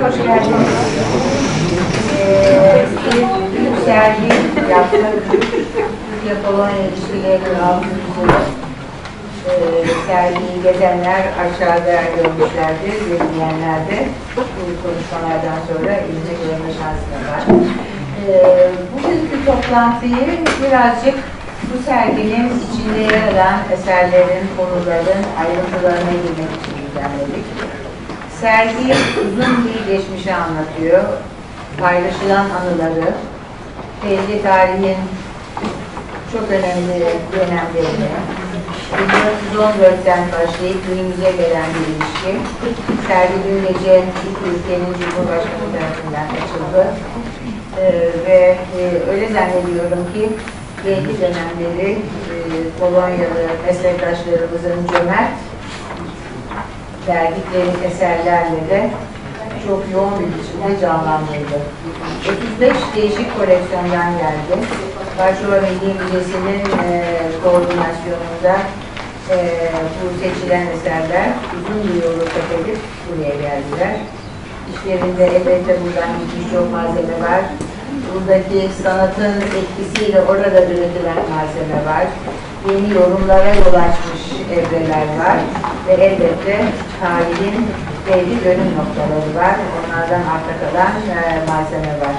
hoş geldiniz. Bir sergi yaptık. Türkiye-Polonya İlişkilerinin 6. yılı. Sergiyi gezenler aşağıda görmüşlerdir, izleyenler de bu konuşmalardan sonra ilgi görme şansına var. Bugünkü toplantıyı birazcık bu serginin içinde yer alan eserlerin, konuların ayrıntılarına girmek için düzenledik. Sergi uzun bir geçmişi anlatıyor, paylaşılan anıları, belli tarihin çok önemli dönemlerini, 1414'ten başlayıp günümüze gelen bir ilişki. Sergi dün gece Türkiye'nin Cumhurbaşkanı tarafından açıldı. Ve öyle zannediyorum ki belli dönemleri Polonyalı meslektaşlarımızın cömert verdikleri eserlerle de çok yoğun bir biçimde canlandırdı. 35 değişik koleksiyondan geldi. Varşova Milli Müzesi'nin koordinasyonunda bu seçilen eserler uzun bir yolu kat edip buraya geldiler. İşlerinde elbette buradan gitmiş çok malzeme var. Buradaki sanatın etkisiyle orada üretilen malzeme var. Yeni yorumlara yol açmış evreler var. Ve elbette tarihin belli dönüm noktaları var. Onlardan arta kalan malzeme var.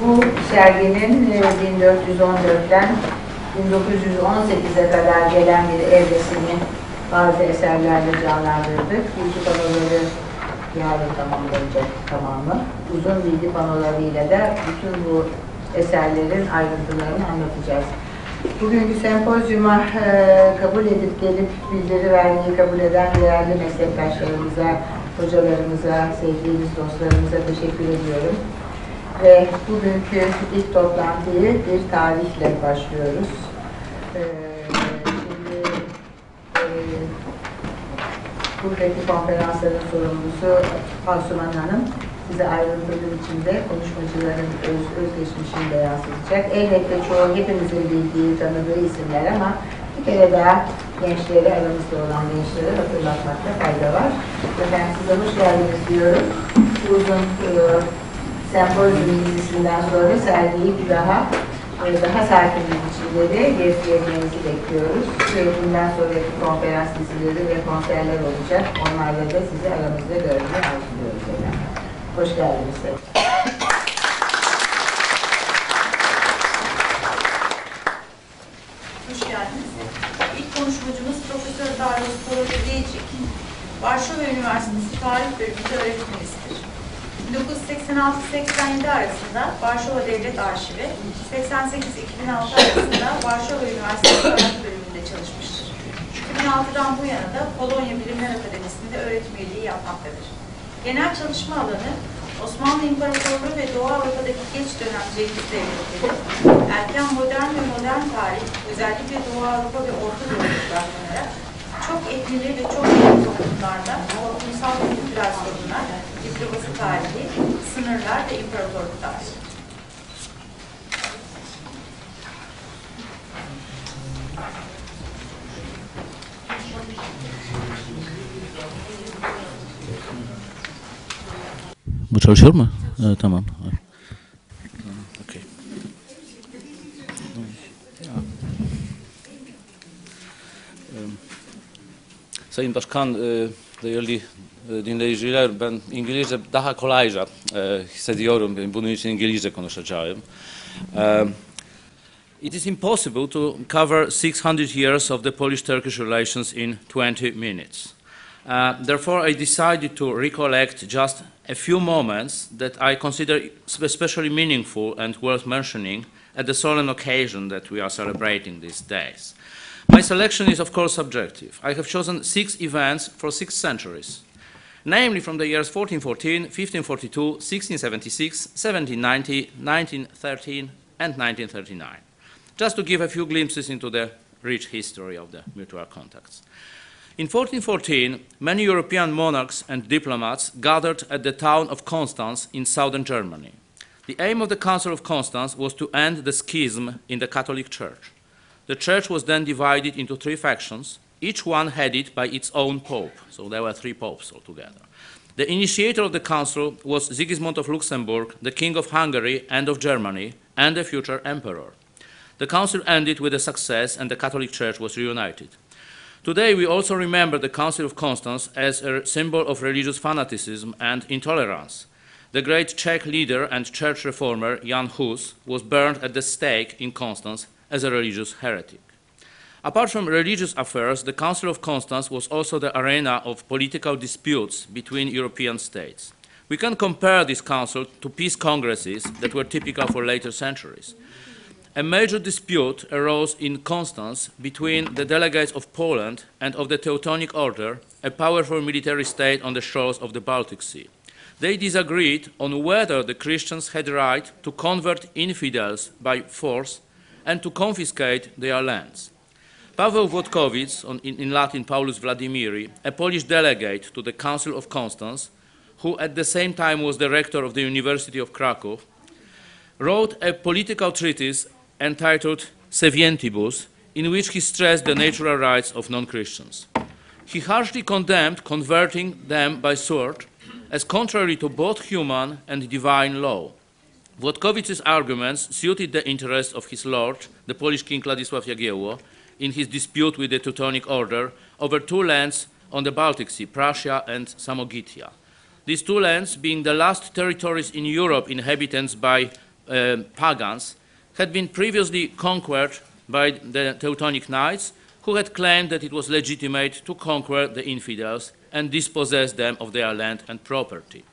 Bu serginin 1414'ten 1918'e kadar gelen bir evresini bazı eserlerle canlandırdık. İlki panoları yarın tamamlanacak tamamı. Uzun bilgi panolarıyla da bütün bu eserlerin ayrıntılarını anlatacağız. Bugünkü sempozyuma kabul edip gelip bildiri vermeyi kabul eden değerli meslektaşlarımıza, hocalarımıza, sevdiğimiz dostlarımıza teşekkür ediyorum. Ve bugünkü ilk toplantıyı bir tarihle başlıyoruz. Buradaki konferansların sorumlusu Asuman Hanım size ayrıntılı biçimde konuşmacıların özgeçmişini de yansıtacak. Elbette çoğu hepimizin bildiği, tanıdığı isimler ama bir kere daha gençleri, aramızda olan gençleri hatırlatmakta fayda var. Ben size hoş geldiniz diyorum. Uzun sempozyum dizisinden sonra sergiyi daha sakin bir biçimde de gezdirmenizi bekliyoruz. Bundan sonraki konferans dizileri ve konserler olacak. Onlarla da sizi aramızda görmeyi arzuluyoruz efendim. Hoş geldiniz. Hoş geldiniz. İlk konuşmacımız Prof.Dariusz Kolodziejczyk. Varşova Üniversitesi Tarih Bölümünde öğretmenidir. 1986-87 arasında Varşova Devlet Arşivi, 88-2006 arasında Varşova Üniversitesi Tarih Bölümünde çalışmıştır. 2006'dan bu yana da Polonya Bilimler Akademisi'nde öğretim üyeliği yapmaktadır. Genel çalışma alanı, Osmanlı İmparatorluğu ve Doğu Avrupa'daki geç dönem Cengiz devletleri, erken modern ve modern tarih, özellikle Doğu Avrupa ve Orta Doğu'ya odaklanarak çok etnili ve çok yeni toplumlarda toplumsal ve kültürel sorunlar, diplomasi tarihi, sınırlar ve imparatorluk tarihi. Bu çalışıyor mu? Tamam. Okay. Sayın Başkan, değerli dinleyiciler, ben İngilizce daha kolayca hissediyorum. Bunun için İngilizce konuşacağım. It is impossible to cover 600 years of the Polish-Turkish relations in 20 minutes. Therefore, I decided to recollect just a few moments that I consider especially meaningful and worth mentioning at the solemn occasion that we are celebrating these days. My selection is, of course, subjective. I have chosen 6 events for 6 centuries, namely from the years 1414, 1542, 1676, 1790, 1913, and 1939, just to give a few glimpses into the rich history of the mutual contacts. In 1414, many European monarchs and diplomats gathered at the town of Constance in southern Germany. The aim of the Council of Constance was to end the schism in the Catholic Church. The Church was then divided into 3 factions, each one headed by its own pope, so there were 3 popes altogether. The initiator of the council was Sigismund of Luxembourg, the King of Hungary and of Germany, and the future emperor. The council ended with a success, and the Catholic Church was reunited. Today, we also remember the Council of Constance as a symbol of religious fanaticism and intolerance. The great Czech leader and church reformer Jan Hus was burned at the stake in Constance as a religious heretic. Apart from religious affairs, the Council of Constance was also the arena of political disputes between European states. We can compare this council to peace congresses that were typical for later centuries. A major dispute arose in Constance between the delegates of Poland and of the Teutonic Order, a powerful military state on the shores of the Baltic Sea. They disagreed on whether the Christians had the right to convert infidels by force and to confiscate their lands. Paweł Włodkowicz, in Latin Paulus Vladimiri, a Polish delegate to the Council of Constance, who at the same time was the rector of the University of Krakow, wrote a political treatise entitled Sevientibus, in which he stressed the natural rights of non-Christians. He harshly condemned converting them by sword as contrary to both human and divine law. Włodkowicz's arguments suited the interests of his lord, the Polish king Władysław Jagiełło, in his dispute with the Teutonic Order over two lands on the Baltic Sea, Prussia and Samogitia. These two lands, being the last territories in Europe inhabited by pagans, had been previously conquered by the Teutonic Knights, who had claimed that it was legitimate to conquer the infidels and dispossess them of their land and property.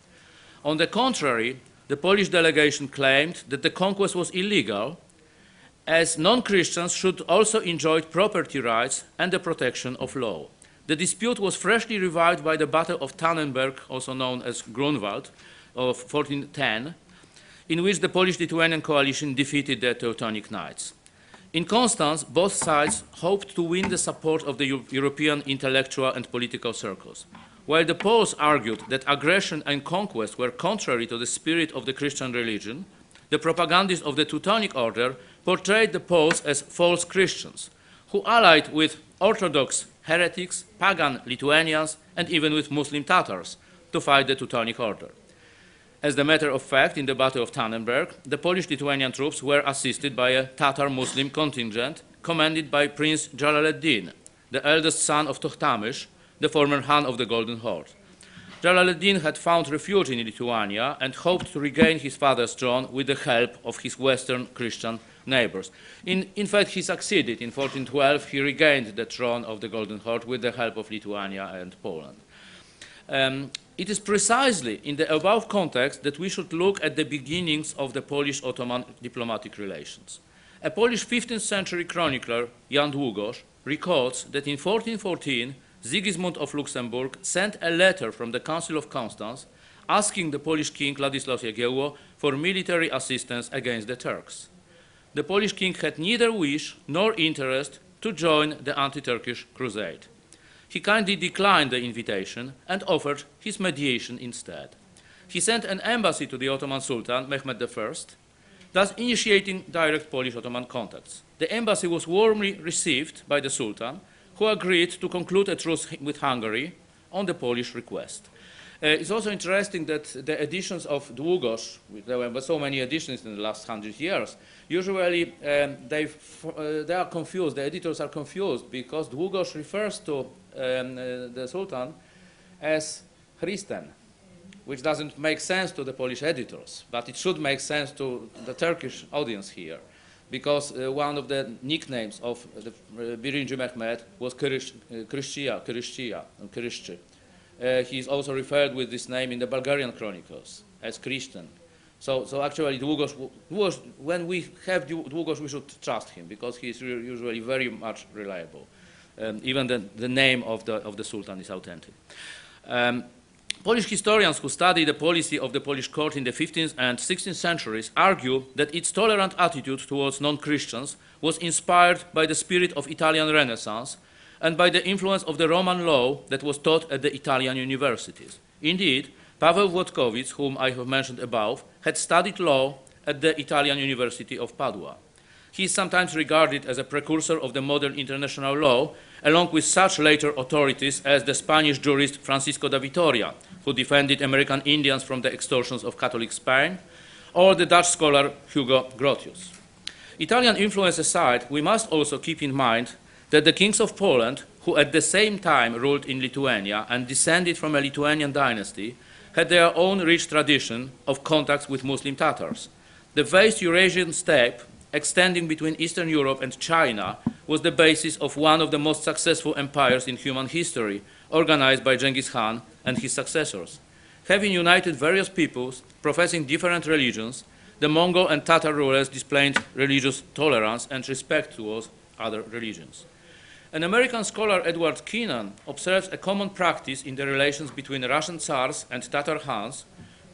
On the contrary, the Polish delegation claimed that the conquest was illegal, as non-Christians should also enjoy property rights and the protection of law. The dispute was freshly revived by the Battle of Tannenberg, also known as Grunwald, of 1410, in which the Polish-Lithuanian coalition defeated the Teutonic Knights. In Constance, both sides hoped to win the support of the European intellectual and political circles. While the Poles argued that aggression and conquest were contrary to the spirit of the Christian religion, the propagandists of the Teutonic Order portrayed the Poles as false Christians, who allied with Orthodox heretics, pagan Lithuanians, and even with Muslim Tatars to fight the Teutonic Order. As a matter of fact, in the Battle of Tannenberg, the Polish-Lithuanian troops were assisted by a Tatar-Muslim contingent commanded by Prince Jalaleddin, the eldest son of Tokhtamysh, the former Khan of the Golden Horde. Jalaleddin had found refuge in Lithuania and hoped to regain his father's throne with the help of his Western Christian neighbors. In fact, he succeeded. In 1412, he regained the throne of the Golden Horde with the help of Lithuania and Poland. It is precisely in the above context that we should look at the beginnings of the Polish-Ottoman diplomatic relations. A Polish 15th century chronicler, Jan Długosz, records that in 1414, Sigismund of Luxembourg sent a letter from the Council of Constance asking the Polish king Władysław Jagiełło for military assistance against the Turks. The Polish king had neither wish nor interest to join the anti-Turkish crusade. He kindly declined the invitation and offered his mediation instead. He sent an embassy to the Ottoman Sultan, Mehmed I, thus initiating direct Polish-Ottoman contacts. The embassy was warmly received by the Sultan, who agreed to conclude a truce with Hungary on the Polish request. It's also interesting that the editions of Długosz, there were so many editions in the last 100 years, usually they are confused, the editors are confused, because Długosz refers to the Sultan as Christen, which doesn't make sense to the Polish editors, but it should make sense to the Turkish audience here, because one of the nicknames of the Birinci Mehmed was Kryszczija. He is also referred with this name in the Bulgarian chronicles as Christian. So actually, Długosz, when we have Długosz, we should trust him because he is usually very much reliable. Even the name of the Sultan is authentic. Polish historians who study the policy of the Polish court in the 15th and 16th centuries argue that its tolerant attitude towards non-Christians was inspired by the spirit of Italian Renaissance and by the influence of the Roman law that was taught at the Italian universities. Indeed, Paweł Włodkowicz, whom I have mentioned above, had studied law at the Italian University of Padua. He is sometimes regarded as a precursor of the modern international law, along with such later authorities as the Spanish jurist Francisco de Vitoria, who defended American Indians from the extortions of Catholic Spain, or the Dutch scholar Hugo Grotius. Italian influence aside, we must also keep in mind that the kings of Poland, who at the same time ruled in Lithuania and descended from a Lithuanian dynasty, had their own rich tradition of contacts with Muslim Tatars. The vast Eurasian steppe, extending between Eastern Europe and China, was the basis of one of the most successful empires in human history, organized by Genghis Khan and his successors. Having united various peoples professing different religions, the Mongol and Tatar rulers displayed religious tolerance and respect towards other religions. An American scholar, Edward Kennan, observes a common practice in the relations between Russian Tsars and Tatar Khans,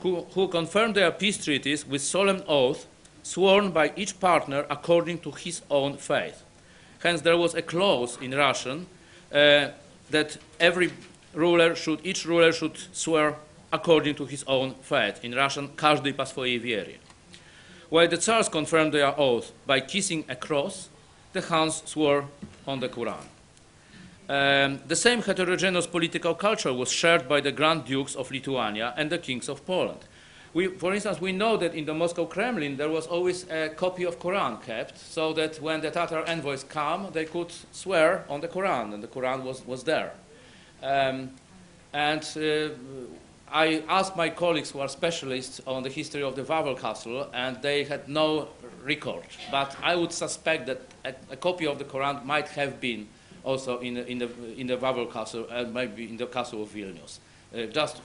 who confirmed their peace treaties with solemn oath sworn by each partner according to his own faith. Hence, there was a clause in Russian that each ruler should swear according to his own faith. In Russian, każdy po swojej wierze. While the Tsars confirmed their oath by kissing a cross, the Khans swore on the Quran. The same heterogeneous political culture was shared by the Grand Dukes of Lithuania and the kings of Poland. For instance, we know that in the Moscow Kremlin there was always a copy of Quran kept, so that when the Tatar envoys come, they could swear on the Quran, and the Quran was there. I asked my colleagues who are specialists on the history of the Wawel Castle, and they had no record. But I would suspect that a copy of the Quran might have been also in the Wawel Castle, and maybe in the castle of Vilnius, just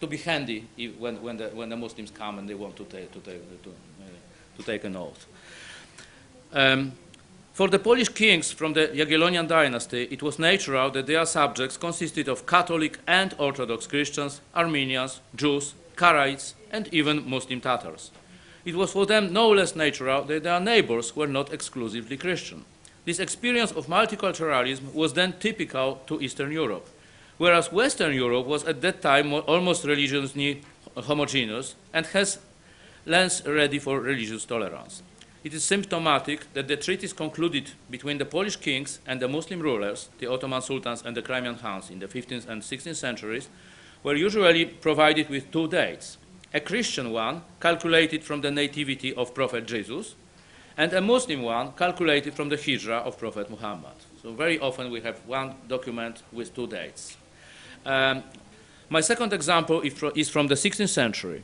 to be handy when the Muslims come and they want to take an oath. For the Polish kings from the Jagiellonian dynasty, it was natural that their subjects consisted of Catholic and Orthodox Christians, Armenians, Jews, Karaites, and even Muslim Tatars. It was for them no less natural that their neighbors were not exclusively Christian. This experience of multiculturalism was then typical to Eastern Europe, whereas Western Europe was at that time almost religiously homogeneous and has lands ready for religious tolerance. It is symptomatic that the treaties concluded between the Polish kings and the Muslim rulers, the Ottoman sultans and the Crimean Khans in the 15th and 16th centuries, were usually provided with two dates: a Christian one calculated from the nativity of Prophet Jesus, and a Muslim one calculated from the Hijrah of Prophet Muhammad. So very often we have one document with two dates. My second example is from the 16th century.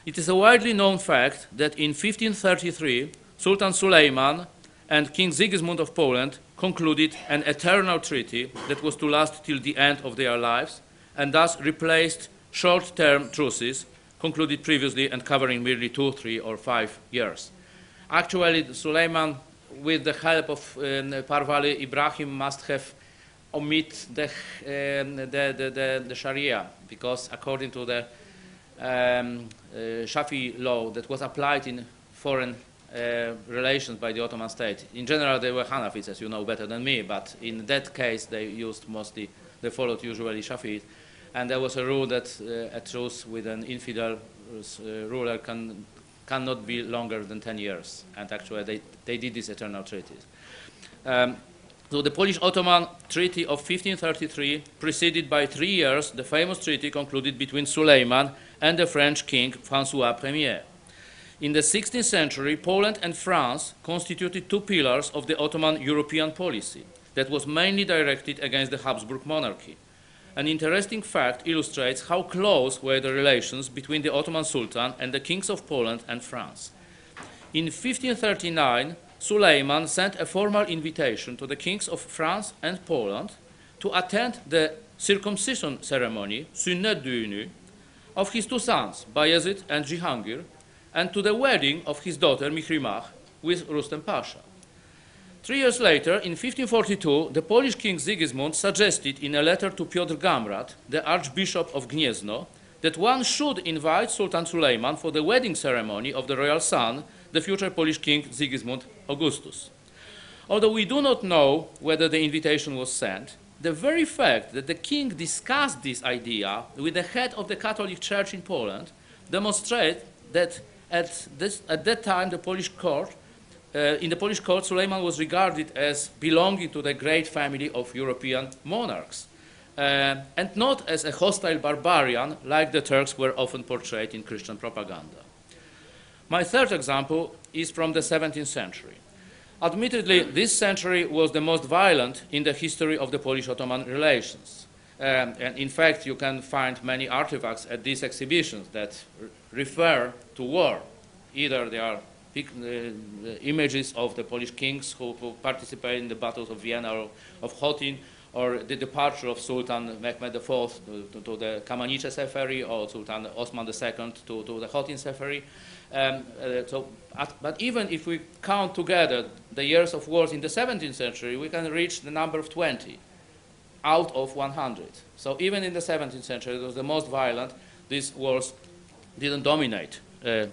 It is a widely known fact that in 1533, Sultan Suleiman and King Sigismund of Poland concluded an eternal treaty that was to last till the end of their lives, and thus replaced short-term truces concluded previously and covering merely 2, 3, or 5 years. Actually, Suleiman, with the help of Parvali Ibrahim, must have omitted the Sharia, because according to the Shafi law that was applied in foreign relations by the Ottoman state. In general, they were Hanafites, as you know better than me, but in that case, they followed usually Shafi'is. And there was a rule that a truce with an infidel ruler cannot be longer than 10 years. And actually, they did these eternal treaties. So the Polish-Ottoman Treaty of 1533 preceded by 3 years the famous treaty concluded between Suleiman and the French king François Ier. In the 16th century, Poland and France constituted two pillars of the Ottoman European policy that was mainly directed against the Habsburg monarchy. An interesting fact illustrates how close were the relations between the Ottoman Sultan and the kings of Poland and France. In 1539, Suleiman sent a formal invitation to the kings of France and Poland to attend the circumcision ceremony, sünnet düğünü, of his two sons, Bayezid and Cihangir, and to the wedding of his daughter Mihrimah with Rustem Pasha. 3 years later, in 1542, the Polish king Sigismund suggested in a letter to Piotr Gamrat, the Archbishop of Gniezno, that one should invite Sultan Suleiman for the wedding ceremony of the royal son, the future Polish king Sigismund Augustus. Although we do not know whether the invitation was sent, the very fact that the king discussed this idea with the head of the Catholic Church in Poland demonstrates that at that time, in the Polish court, Suleiman was regarded as belonging to the great family of European monarchs. and not as a hostile barbarian like the Turks were often portrayed in Christian propaganda. My third example is from the 17th century. Admittedly, this century was the most violent in the history of the Polish-Ottoman relations. And in fact, you can find many artifacts at these exhibitions that refer to war. Either they are images of the Polish kings who participated in the battles of Vienna or of Chotin, or the departure of Sultan Mehmed IV to the Kamanice Seferi, or Sultan Osman II to the Chotin Seferi. But even if we count together the years of wars in the 17th century, we can reach the number of 20 out of 100. So even in the 17th century, it was the most violent. These wars didn't dominate.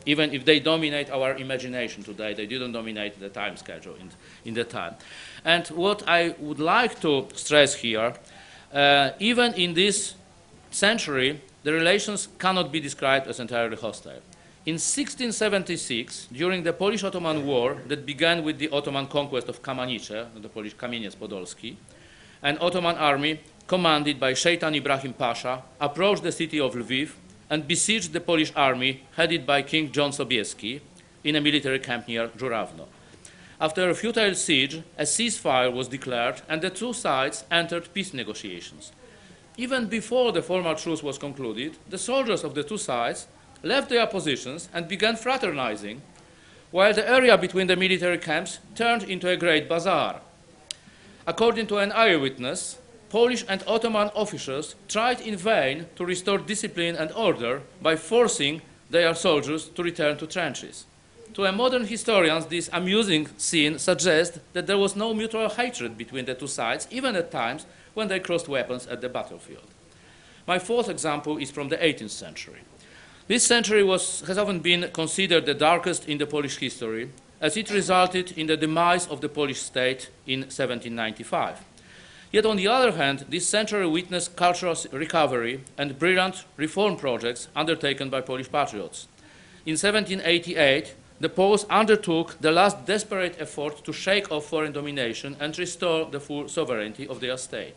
Even if they dominate our imagination today, they didn't dominate the time schedule in the time. And what I would like to stress here, even in this century, the relations cannot be described as entirely hostile. In 1676, during the Polish-Ottoman War that began with the Ottoman conquest of Kamanice, the Polish Kamieniec Podolski, an Ottoman army commanded by Szejtan Ibrahim Pasha approached the city of Lviv and besieged the Polish army headed by King John Sobieski in a military camp near Żurawno. After a futile siege, a ceasefire was declared and the two sides entered peace negotiations. Even before the formal truce was concluded, the soldiers of the two sides left their positions and began fraternizing, while the area between the military camps turned into a great bazaar. According to an eyewitness, Polish and Ottoman officers tried in vain to restore discipline and order by forcing their soldiers to return to trenches. To a modern historian, this amusing scene suggests that there was no mutual hatred between the two sides, even at times when they crossed weapons at the battlefield. My fourth example is from the 18th century. This century has often been considered the darkest in the Polish history, as it resulted in the demise of the Polish state in 1795. Yet on the other hand, this century witnessed cultural recovery and brilliant reform projects undertaken by Polish patriots. In 1788, the Poles undertook the last desperate effort to shake off foreign domination and restore the full sovereignty of their state.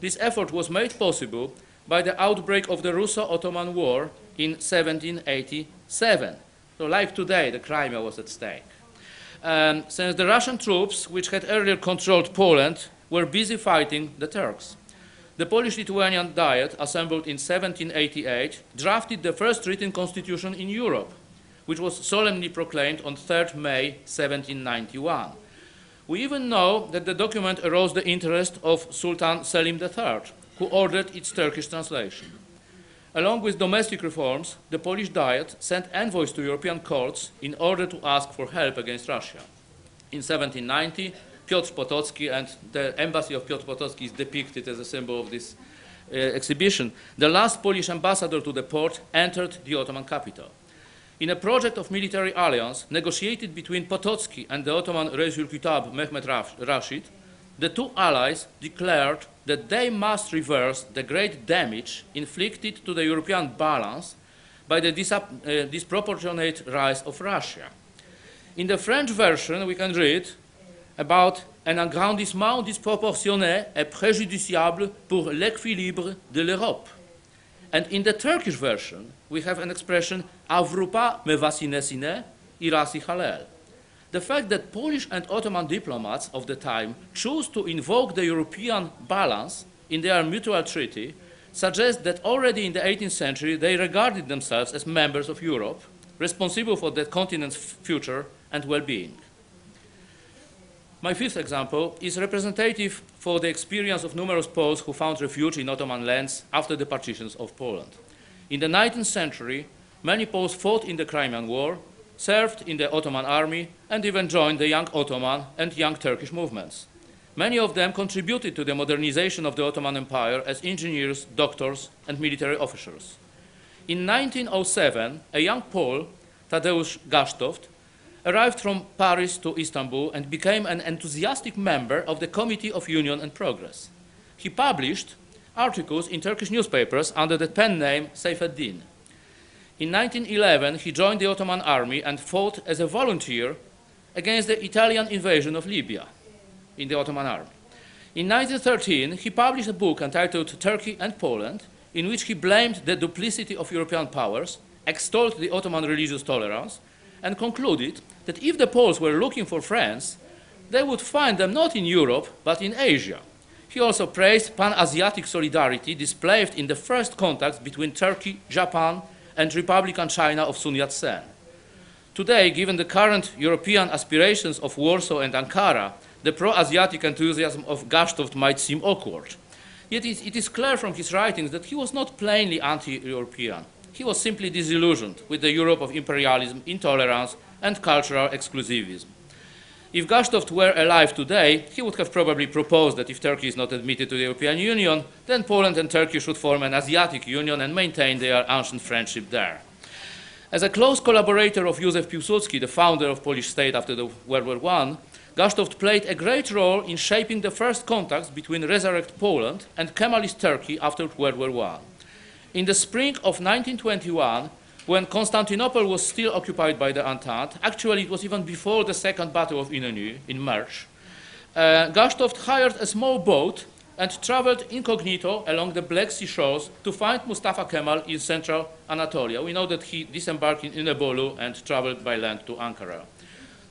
This effort was made possible by the outbreak of the Russo-Ottoman War in 1787. So like today, the Crimea was at stake. Since the Russian troops, which had earlier controlled Poland, were busy fighting the Turks. The Polish-Lithuanian Diet, assembled in 1788, drafted the first written constitution in Europe, which was solemnly proclaimed on 3rd May 1791. We even know that the document aroused the interest of Sultan Selim III, who ordered its Turkish translation. Along with domestic reforms, the Polish Diet sent envoys to European courts in order to ask for help against Russia. In 1790, Piotr Potocki, and the embassy of Piotr Potocki is depicted as a symbol of this exhibition, the last Polish ambassador to the Porte, entered the Ottoman capital. In a project of military alliance negotiated between Potocki and the Ottoman Reis-ul-Kitab Mehmed Rashid, the two allies declared that they must reverse the great damage inflicted to the European balance by the disproportionate rise of Russia. In the French version, we can read about un agrandissement disproportionné et préjudiciable pour l'équilibre de l'Europe. And in the Turkish version, we have an expression, Avrupa mevasinesine irasi halel. The fact that Polish and Ottoman diplomats of the time chose to invoke the European balance in their mutual treaty suggests that already in the 18th century they regarded themselves as members of Europe, responsible for the continent's future and well-being. My fifth example is representative for the experience of numerous Poles who found refuge in Ottoman lands after the partitions of Poland. In the 19th century, many Poles fought in the Crimean War, served in the Ottoman army, and even joined the Young Ottoman and Young Turkish movements. Many of them contributed to the modernization of the Ottoman Empire as engineers, doctors, and military officers. In 1907, a young Pole, Tadeusz Gasztoft, arrived from Paris to Istanbul and became an enthusiastic member of the Committee of Union and Progress. He published articles in Turkish newspapers under the pen name Seyfeddin. In 1911, he joined the Ottoman army and fought as a volunteer against the Italian invasion of Libya in the Ottoman army. In 1913, he published a book entitled Turkey and Poland, in which he blamed the duplicity of European powers, extolled the Ottoman religious tolerance, and concluded that if the Poles were looking for friends, they would find them not in Europe, but in Asia. He also praised pan-Asiatic solidarity displayed in the first contacts between Turkey, Japan, and Republican China of Sun Yat-sen. Today, given the current European aspirations of Warsaw and Ankara, the pro-Asiatic enthusiasm of Gashtovt might seem awkward. Yet it is clear from his writings that he was not plainly anti-European. He was simply disillusioned with the Europe of imperialism, intolerance, and cultural exclusivism. If Gashtovt were alive today, he would have probably proposed that if Turkey is not admitted to the European Union, then Poland and Turkey should form an Asiatic Union and maintain their ancient friendship there. As a close collaborator of Józef Piłsudski, the founder of Polish state after the World War I, Gashtovt played a great role in shaping the first contacts between resurrected Poland and Kemalist Turkey after World War I. In the spring of 1921, when Constantinople was still occupied by the Entente, actually it was even before the Second Battle of Inonu in March, Gashtovt hired a small boat and traveled incognito along the Black Sea shores to find Mustafa Kemal in central Anatolia. We know that he disembarked in Inebolu and traveled by land to Ankara.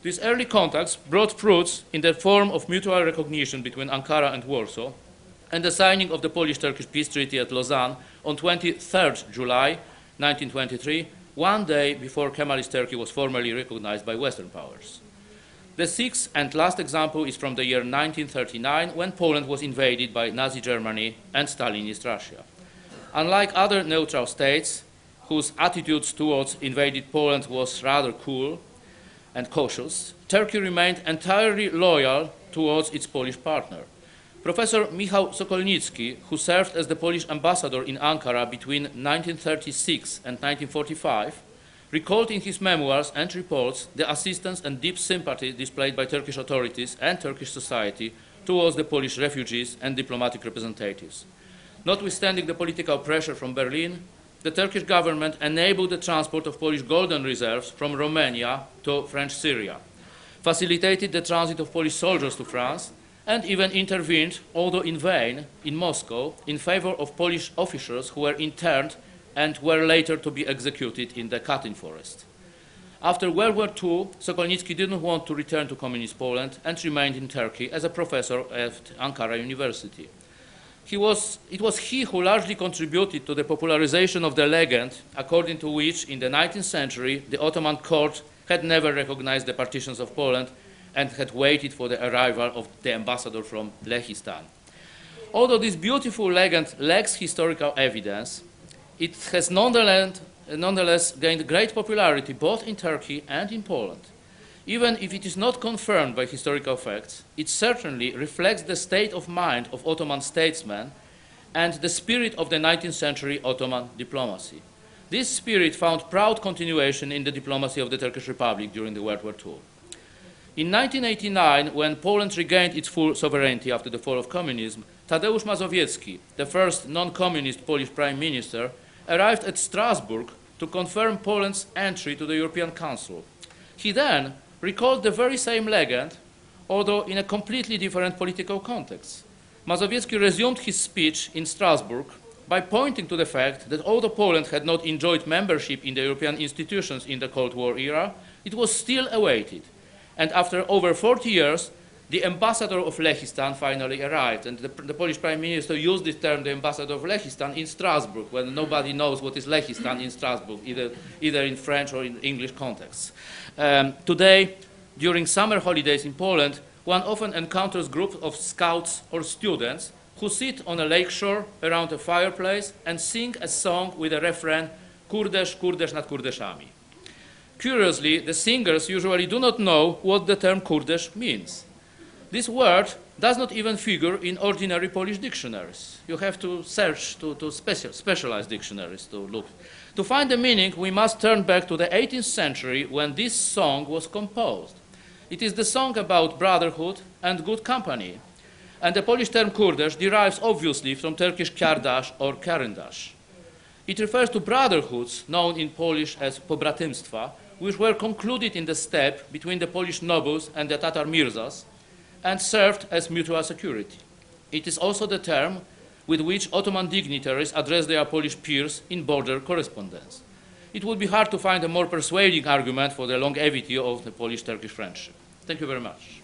These early contacts brought fruits in the form of mutual recognition between Ankara and Warsaw, and the signing of the Polish-Turkish Peace Treaty at Lausanne on 23rd July 1923, one day before Kemalist Turkey was formally recognized by Western powers. The sixth and last example is from the year 1939, when Poland was invaded by Nazi Germany and Stalinist Russia. Unlike other neutral states, whose attitudes towards invaded Poland was rather cool and cautious, Turkey remained entirely loyal towards its Polish partner. Professor Michał Sokolnicki, who served as the Polish ambassador in Ankara between 1936 and 1945, recalled in his memoirs and reports the assistance and deep sympathy displayed by Turkish authorities and Turkish society towards the Polish refugees and diplomatic representatives. Notwithstanding the political pressure from Berlin, the Turkish government enabled the transport of Polish golden reserves from Romania to French Syria, facilitated the transit of Polish soldiers to France, and even intervened, although in vain, in Moscow in favor of Polish officers who were interned and were later to be executed in the Katyn forest. After World War II, Sokolnicki didn't want to return to communist Poland and remained in Turkey as a professor at Ankara University. It was he who largely contributed to the popularization of the legend, according to which in the 19th century the Ottoman court had never recognized the partitions of Poland and had waited for the arrival of the ambassador from Lehistan. Although this beautiful legend lacks historical evidence, it has nonetheless gained great popularity both in Turkey and in Poland. Even if it is not confirmed by historical facts, it certainly reflects the state of mind of Ottoman statesmen and the spirit of the 19th century Ottoman diplomacy. This spirit found proud continuation in the diplomacy of the Turkish Republic during the World War II. In 1989, when Poland regained its full sovereignty after the fall of communism, Tadeusz Mazowiecki, the first non-communist Polish prime minister, arrived at Strasbourg to confirm Poland's entry to the European Council. He then recalled the very same legend, although in a completely different political context. Mazowiecki resumed his speech in Strasbourg by pointing to the fact that although Poland had not enjoyed membership in the European institutions in the Cold War era, it was still awaited. And after over 40 years, the ambassador of Lehistan finally arrived. And the Polish Prime Minister used this term, the ambassador of Lehistan, in Strasbourg, when nobody knows what is Lehistan in Strasbourg, either in French or in English contexts. Today, during summer holidays in Poland, one often encounters groups of scouts or students who sit on a lakeshore around a fireplace and sing a song with a refrain, Kurdesh, Kurdesh nad Kurdeszami. Curiously, the singers usually do not know what the term Kurdish means. This word does not even figure in ordinary Polish dictionaries. You have to search to specialized dictionaries to look. To find the meaning, we must turn back to the 18th century when this song was composed. It is the song about brotherhood and good company. And the Polish term Kurdish derives obviously from Turkish kardash or karendash. It refers to brotherhoods known in Polish as pobratymstwa, which were concluded in the steppe between the Polish nobles and the Tatar mirzas, and served as mutual security. It is also the term with which Ottoman dignitaries address their Polish peers in border correspondence. It would be hard to find a more persuading argument for the longevity of the Polish-Turkish friendship. Thank you very much.